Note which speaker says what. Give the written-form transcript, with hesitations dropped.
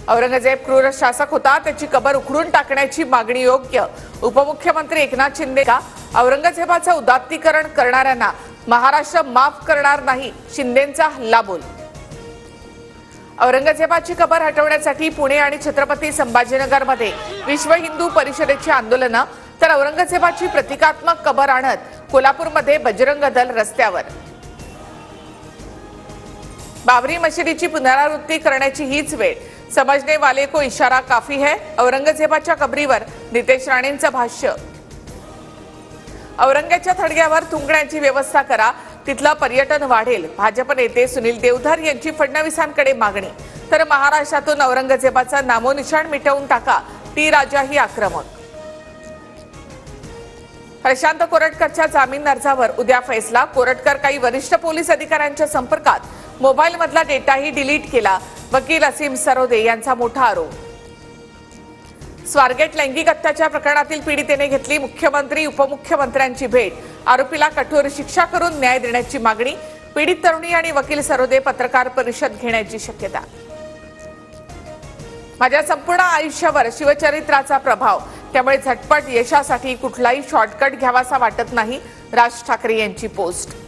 Speaker 1: औरंगजेब क्रूर शासक होता, त्याची कबर उखडून टाकण्याची मागणी योग्य. उपमुख्यमंत्री एकनाथ शिंदे का औरंगजेबाचं उदात्तीकरण करणाऱ्यांना महाराष्ट्र माफ करणार नाही, शिंदेंचा हल्लाबोल. औरंगजेबाची कबर हटवण्यासाठी पुणे आणि छत्रपती संभाजीनगरमध्ये विश्व हिंदू परिषदेची आंदोलनं, तर औरंगजेबाची प्रतिकात्मक कबर आणत कोल्हापूरमध्ये बजरंग दल रस्त्यावर. बाबरी मशिदीची पुनरावृत्ती करण्याची हीच वेळ, समजने वाले को इशारा काफी है. औरंगजेबाच्या कबरीवर नितेश राणेंचं भाष्य. औरंगाच्या थडग्यावर थुंकण्याची व्यवस्था करा, तिथलं पर्यटन वाढेल. भाजप नेते सुनील देवधर यांची फडणवीसांकडे मागणी. तर महाराष्ट्रातून औरंगजेबाचा नामोनिशाण मिटवून टाका, टी राजाही आक्रमक. प्रशांत कोरटकरच्या जामीन अर्जावर उद्या फैसला. कोरटकर काही वरिष्ठ पोलीस अधिकाऱ्यांच्या संपर्कात, मोबाईलमधला डेटाही डिलीट केला. वकील असीम सरोदे यांचा मोठा आरोप. स्वारगेट लैंगिक अत्याचार प्रकरणातील पीडितेने घेतली मुख्यमंत्री उपमुख्यमंत्र्यांची भेट. आरोपीला कठोर शिक्षा करून न्याय देण्याची मागणी. पीडित तरुणी आणि वकील सरोदे पत्रकार परिषद घेण्याची शक्यता. माझ्या संपूर्ण आयुष्यावर शिवचरित्राचा प्रभाव, त्यामुळे झटपट यशासाठी कुठलाही शॉर्टकट घ्यावासा वाटत नाही. राज ठाकरे यांची पोस्ट.